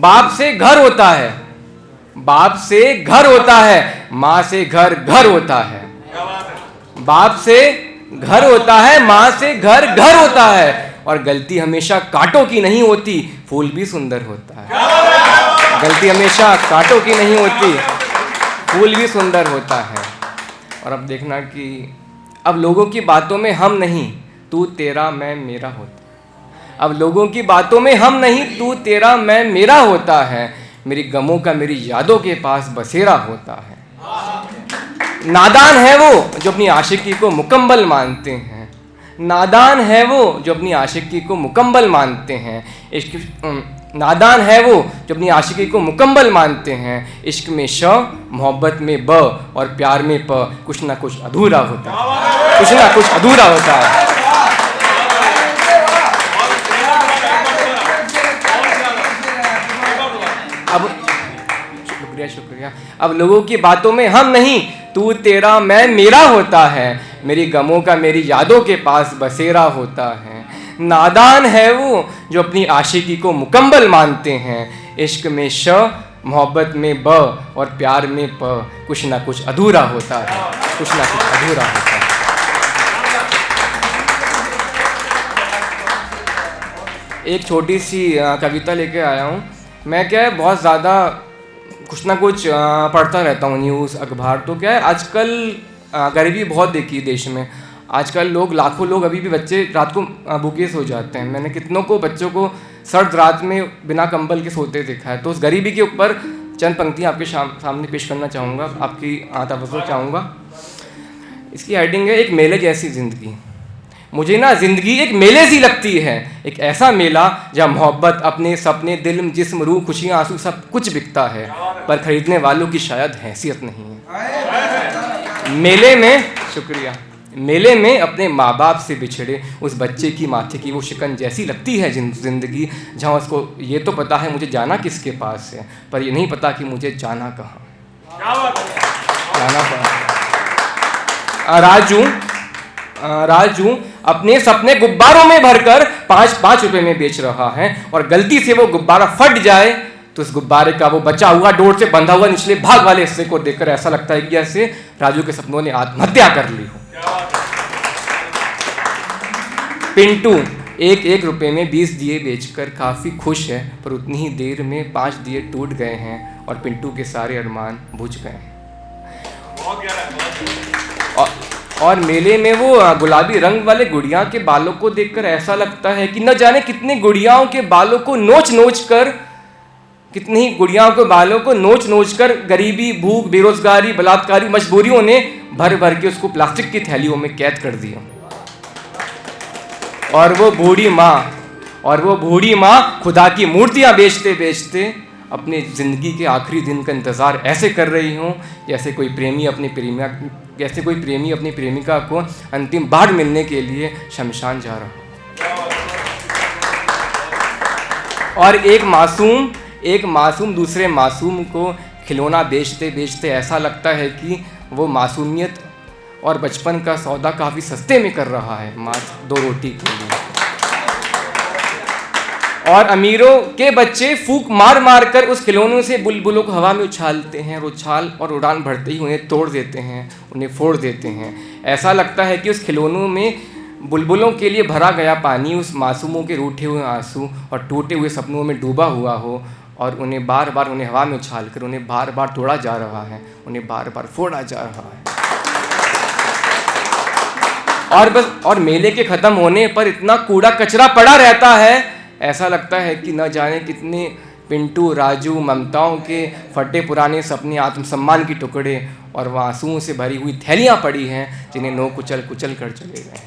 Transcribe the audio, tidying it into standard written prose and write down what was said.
बाप से घर होता है, बाप से घर होता है, माँ से घर घर होता है। बाप से घर होता है, माँ से घर घर होता है। और गलती हमेशा कांटों की नहीं होती, फूल भी सुंदर होता है। गलती हमेशा कांटों की नहीं होती, फूल भी सुंदर होता है। और अब देखना कि अब लोगों की बातों में हम नहीं, तू तेरा मैं मेरा होता। अब लोगों की बातों में हम नहीं, तू तेरा मैं मेरा होता है। मेरी गमों का मेरी यादों के पास बसेरा होता है। नादान है वो जो अपनी आशिकी को मुकम्मल मानते हैं। नादान है वो जो अपनी आशिकी को मुकम्मल मानते हैं। इश्क नादान है वो जो अपनी आशिकी को मुकम्मल मानते हैं। इश्क में श, मोहब्बत में ब और प्यार में प, कुछ ना कुछ अधूरा होता है, कुछ ना कुछ अधूरा होता है। अब शुक्रिया। अब लोगों की बातों में हम नहीं, तू तेरा मैं मेरा होता है। मेरी गमों का मेरी यादों के पास बसेरा होता है। नादान है वो जो अपनी आशिकी को मुकम्मल मानते हैं। इश्क में श, मोहब्बत में ब और प्यार में प, कुछ ना कुछ अधूरा होता है, कुछ ना कुछ अधूरा होता है। एक छोटी सी कविता लेके आया हूँ मैं। क्या है, बहुत ज़्यादा कुछ ना कुछ पढ़ता रहता हूँ, न्यूज़ अखबार। तो क्या है, आजकल गरीबी बहुत देखी है देश में। आजकल लोग, लाखों लोग, अभी भी बच्चे रात को भूखे सो जाते हैं। मैंने कितनों को बच्चों को सर्द रात में बिना कंबल के सोते देखा है। तो उस गरीबी के ऊपर चंद पंक्तियाँ आपके सामने पेश करना चाहूँगा, आपकी तवज्जो चाहूँगा। इसकी हेडिंग है, एक मेले जैसी ज़िंदगी। मुझे ना ज़िंदगी एक मेले सी लगती है, एक ऐसा मेला जहाँ मोहब्बत, अपने सपने, दिल, जिस्म, रूह, खुशियाँ, आंसू सब कुछ बिकता है, पर खरीदने वालों की शायद हैसियत नहीं है। मेले में, शुक्रिया, मेले में अपने माँ बाप से बिछड़े उस बच्चे की माथे की वो शिकन जैसी लगती है ज़िंदगी, जहाँ उसको ये तो पता है मुझे जाना किसके पास है, पर ये नहीं पता कि मुझे जाना कहाँ, जाना कहाँ। राजू अपने सपने गुब्बारों में भरकर 5-5 रुपए में बेच रहा है, और गलती से वो गुब्बारा फट जाए तो उस गुब्बारे का वो बचा हुआ, डोर से बंधा हुआ निचले भाग वाले हिस्से को देखकर ऐसा लगता है कि जैसे राजू के सपनों ने आत्महत्या कर ली हो। पिंटू 1-1 रुपए में 20 दिए बेचकर काफ़ी खुश है, पर उतनी ही देर में 5 दिए टूट गए हैं और पिंटू के सारे अरमान बुझ गए हैं। और मेले में वो गुलाबी रंग वाले गुड़िया के बालों को देखकर ऐसा लगता है कि न जाने कितनी गुड़ियाओं के बालों को नोच कर, कितनी गुड़ियाओं के बालों को नोच कर गरीबी, भूख, बेरोजगारी, बलात्कारी मजबूरियों ने भर भर के उसको प्लास्टिक की थैलियों में कैद कर दिया। और वो बूढ़ी माँ खुदा की मूर्तियाँ बेचते बेचते अपने ज़िंदगी के आखिरी दिन का इंतज़ार ऐसे कर रही हूँ जैसे कोई प्रेमी अपनी प्रेमिका को अंतिम बार मिलने के लिए शमशान जा रहा हो। और एक मासूम दूसरे मासूम को खिलौना बेचते बेचते ऐसा लगता है कि वो मासूमियत और बचपन का सौदा काफ़ी सस्ते में कर रहा है, मात्र 2 रोटी के लिए। और अमीरों के बच्चे फूंक मार कर उस खिलौनों से बुलबुलों को हवा में उछालते हैं, और उछाल और उड़ान भरते ही उन्हें तोड़ देते हैं, उन्हें फोड़ देते हैं। ऐसा लगता है कि उस खिलौनों में बुलबुलों के लिए भरा गया पानी उस मासूमों के रूठे हुए आंसू और टूटे हुए सपनों में डूबा हुआ हो, और उन्हें बार बार उन्हें हवा में उछाल कर उन्हें बार बार तोड़ा जा रहा है, उन्हें बार बार फोड़ा जा रहा है। और मेले के ख़त्म होने पर इतना कूड़ा कचरा पड़ा रहता है, ऐसा लगता है कि न जाने कितने पिंटू, राजू, ममताओं के फटे पुराने सपने, आत्मसम्मान की टुकड़े और आंसुओं से भरी हुई थैलियाँ पड़ी हैं जिन्हें नो कुचल कर चले गए।